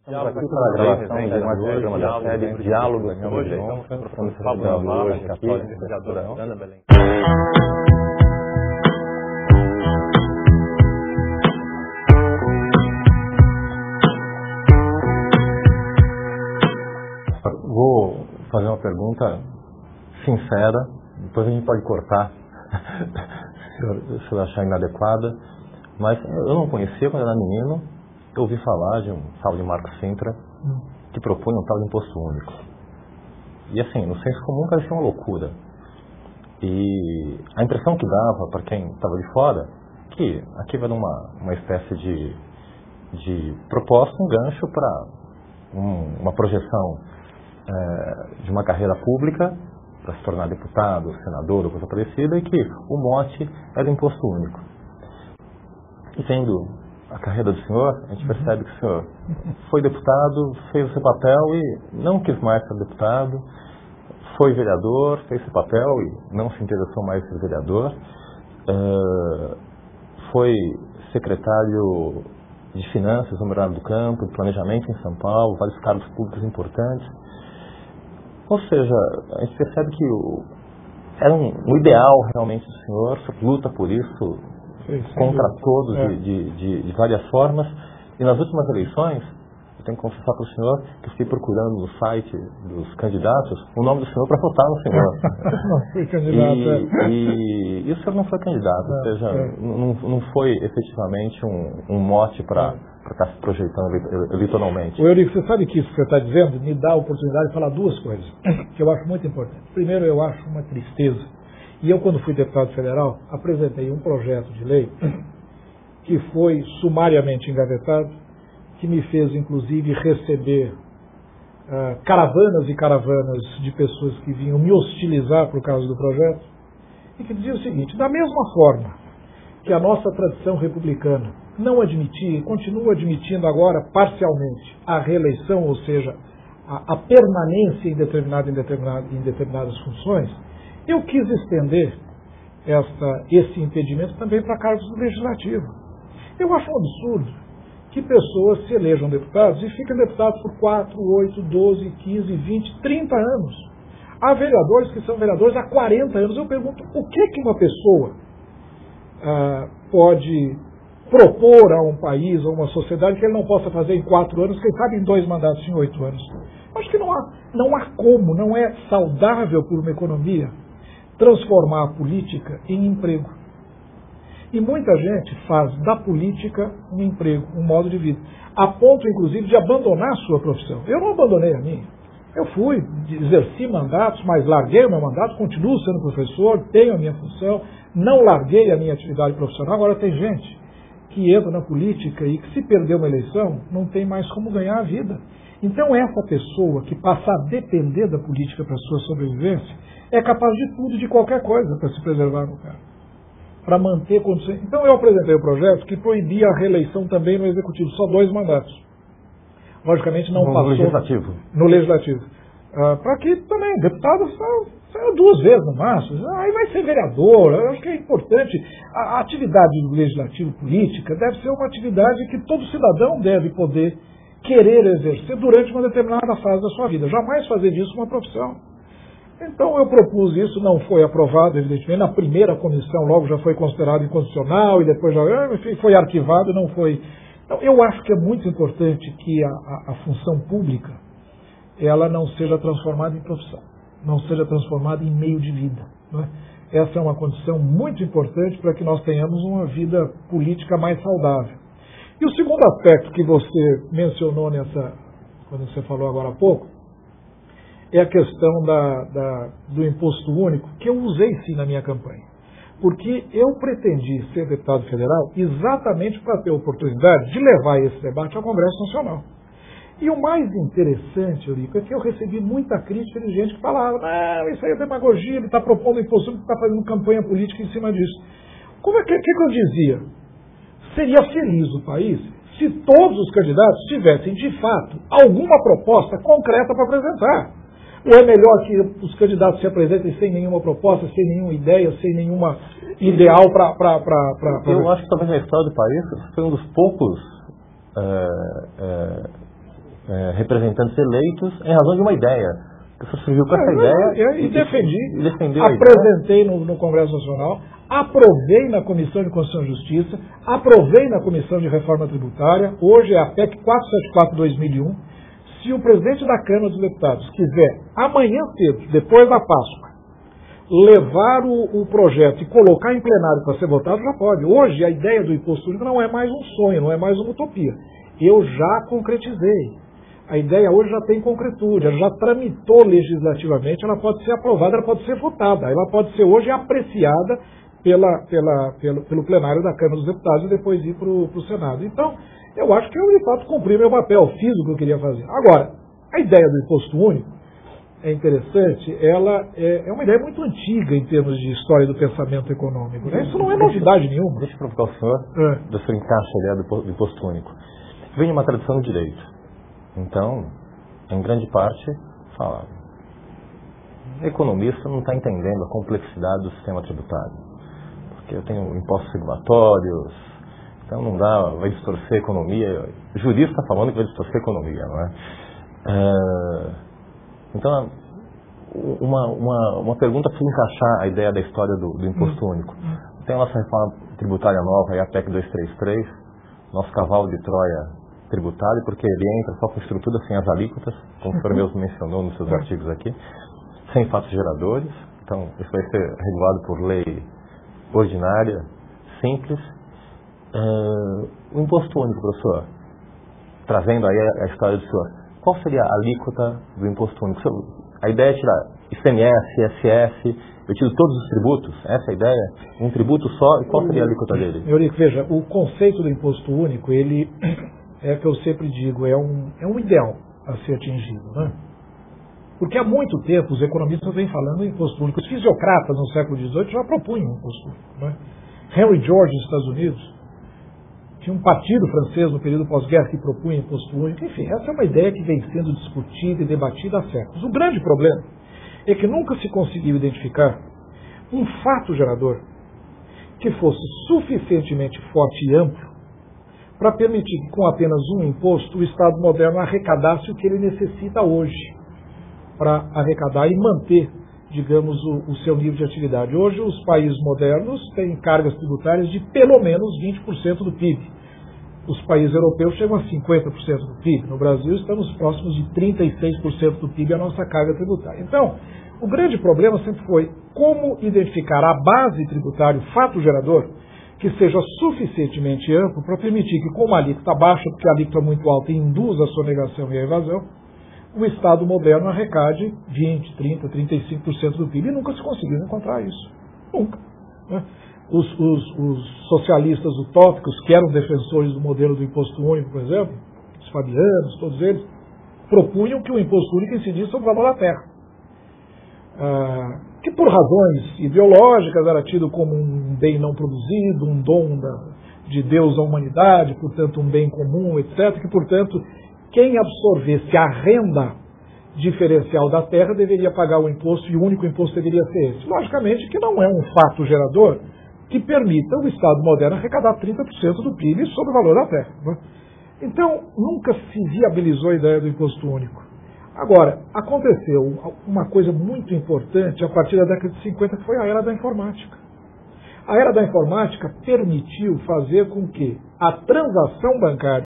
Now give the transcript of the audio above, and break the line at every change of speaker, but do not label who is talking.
Estamos aqui para a gravação de mais um programa da série Diálogos com Hoje estamos com o professor Pablo Navarro, católico, vereadora Ana Belém. Vou fazer uma pergunta sincera, depois a gente pode cortar se eu achar inadequada, mas eu não conhecia quando era menino. Eu ouvi falar de um tal de Marco Sintra que propõe um tal de imposto único. E assim, no senso comum parecia uma loucura. E a impressão que dava para quem estava de fora, que aqui vai dar uma espécie de proposta, um gancho para uma projeção de uma carreira pública, para se tornar deputado, senador ou coisa parecida, e que o mote era o imposto único. E vendo a carreira do senhor, a gente percebe que o senhor foi deputado, fez o seu papel e não quis mais ser deputado, foi vereador, fez seu papel e não se interessou mais em ser vereador, foi secretário de Finanças no Mercado do Campo, de Planejamento em São Paulo, vários cargos públicos importantes. Ou seja, a gente percebe que era um ideal realmente do senhor, luta por isso, contra todos de várias formas. E nas últimas eleições, eu tenho que confessar para o senhor que eu fiquei procurando no site dos candidatos o nome do senhor para votar no senhor.
Não fui candidato.
E o senhor não foi candidato, ou seja, não foi efetivamente um mote para estar se projetando eleitoralmente.
O Eurico, você sabe que isso que você está dizendo me dá a oportunidade de falar duas coisas que eu acho muito importantes. Primeiro, eu acho uma tristeza. E eu, quando fui deputado federal, apresentei um projeto de lei que foi sumariamente engavetado, que me fez, inclusive, receber caravanas e caravanas de pessoas que vinham me hostilizar por causa do projeto, e que dizia o seguinte: da mesma forma que a nossa tradição republicana não admitia e continua admitindo agora parcialmente a reeleição, ou seja, a permanência em determinadas funções, eu quis estender esse impedimento também para cargos do Legislativo. Eu acho um absurdo que pessoas se elejam deputados e fiquem deputados por 4, 8, 12, 15, 20, 30 anos. Há vereadores que são vereadores há 40 anos. Eu pergunto, o que uma pessoa pode propor a um país, a uma sociedade, que ele não possa fazer em 4 anos, quem sabe em 2 mandatos em 8 anos? Acho que não há como, não é saudável por uma economia transformar a política em emprego. E muita gente faz da política um emprego, um modo de vida, a ponto, inclusive, de abandonar a sua profissão. Eu não abandonei a minha. Eu exerci mandatos, mas larguei o meu mandato, continuo sendo professor, tenho a minha função, não larguei a minha atividade profissional. Agora, tem gente que entra na política e que, se perder uma eleição, não tem mais como ganhar a vida. Então, essa pessoa que passa a depender da política para a sua sobrevivência é capaz de tudo, de qualquer coisa, para se preservar no cargo, para manter condições. Então, eu apresentei o projeto que proibia a reeleição também no Executivo, só 2 mandatos. Logicamente, não passou no Legislativo. Para que também deputados saiam 2 vezes no máximo. Aí vai ser vereador. Eu acho que é importante. A atividade do Legislativo política deve ser uma atividade que todo cidadão deve poder querer exercer durante uma determinada fase da sua vida. Jamais fazer disso uma profissão. Então eu propus isso, não foi aprovado, evidentemente. Na primeira comissão logo já foi considerado inconstitucional e depois já foi arquivado, não foi. Então, eu acho que é muito importante que a função pública ela não seja transformada em profissão, não seja transformada em meio de vida. Não é? Essa é uma condição muito importante para que nós tenhamos uma vida política mais saudável. E o segundo aspecto que você mencionou quando você falou agora há pouco, é a questão do imposto único, que eu usei sim na minha campanha. Porque eu pretendi ser deputado federal exatamente para ter a oportunidade de levar esse debate ao Congresso Nacional. E o mais interessante, Eurico, é que eu recebi muita crítica de gente que falava: não, isso aí é demagogia, ele está propondo imposto único, está fazendo campanha política em cima disso. Como é que eu dizia? Seria feliz o país se todos os candidatos tivessem, de fato, alguma proposta concreta para apresentar. Ou é melhor que os candidatos se apresentem sem nenhuma proposta, sem nenhuma ideia, sem nenhuma ideal para...
Eu acho que talvez na história do país foi um dos poucos representantes eleitos em razão de uma ideia. Você surgiu com essa ideia
e defendi,
defendeu
apresentei no Congresso Nacional, aprovei na Comissão de Constituição e Justiça, aprovei na Comissão de Reforma Tributária, hoje é a PEC 474/2001. Se o presidente da Câmara dos Deputados quiser, amanhã cedo, depois da Páscoa, levar o projeto e colocar em plenário para ser votado, já pode. Hoje, a ideia do imposto único não é mais um sonho, não é mais uma utopia. Eu já concretizei. A ideia hoje já tem concretude, ela já tramitou legislativamente, ela pode ser aprovada, ela pode ser votada, ela pode ser hoje apreciada pelo plenário da Câmara dos Deputados e depois ir para o Senado. Então, eu acho que eu, de fato, cumpri meu papel, fiz o que eu queria fazer. Agora, a ideia do imposto único é interessante, ela é uma ideia muito antiga em termos de história do pensamento econômico. Né? Isso não é novidade nenhuma.
Deixa eu provocar o senhor, do seu encaixe a ideia do imposto único. Vem de uma tradição do direito. Então, em grande parte, fala, o economista não está entendendo a complexidade do sistema tributário. Porque eu tenho impostos regulatórios, então não dá, vai distorcer a economia. O jurista está falando que vai distorcer a economia, não é? Então, uma pergunta para encaixar a ideia da história do imposto único. Tem a nossa reforma tributária nova, a PEC 233, nosso cavalo de Troia tributário, porque ele entra só com estrutura sem as alíquotas, como o senhor mesmo mencionou nos seus artigos aqui, sem fatos geradores. Então, isso vai ser regulado por lei ordinária, simples. O imposto único, professor, trazendo aí a história do senhor, qual seria a alíquota do imposto único? A ideia é tirar ICMS, ISS, eu tiro todos os tributos, essa é a ideia? Um tributo só, e qual seria a alíquota dele?
Eurico, veja, o conceito do imposto único, ele é que eu sempre digo, é um ideal a ser atingido, né? Porque há muito tempo os economistas vêm falando em imposto único. Os fisiocratas no século XVIII já propunham imposto único, né? Henry George, nos Estados Unidos, tinha um partido francês no período pós-guerra que propunha imposto único. Enfim, essa é uma ideia que vem sendo discutida e debatida há séculos. O grande problema é que nunca se conseguiu identificar um fato gerador que fosse suficientemente forte e amplo para permitir que com apenas um imposto o Estado moderno arrecadasse o que ele necessita hoje para arrecadar e manter, digamos, o seu nível de atividade. Hoje os países modernos têm cargas tributárias de pelo menos 20% do PIB. Os países europeus chegam a 50% do PIB. No Brasil estamos próximos de 36% do PIB a nossa carga tributária. Então, o grande problema sempre foi como identificar a base tributária, o fato gerador, que seja suficientemente amplo para permitir que, com uma alíquota baixa, porque a alíquota é muito alta e induz a sonegação e a evasão, o Estado moderno arrecade 20%, 30%, 35% do PIB, e nunca se conseguiu encontrar isso. Nunca. Né? Os socialistas utópicos, que eram defensores do modelo do imposto único, por exemplo, os fabianos, todos eles, propunham que o imposto único incidisse sobre o valor da terra. Que por razões ideológicas era tido como um bem não produzido, um dom de Deus à humanidade, portanto um bem comum, etc., que, portanto, quem absorvesse a renda diferencial da terra deveria pagar o imposto, e o único imposto deveria ser esse. Logicamente que não é um fato gerador que permita o Estado moderno arrecadar 30% do PIB sobre o valor da terra. Né? Então, nunca se viabilizou a ideia do imposto único. Agora, aconteceu uma coisa muito importante a partir da década de 50, que foi a era da informática. A era da informática permitiu fazer com que a transação bancária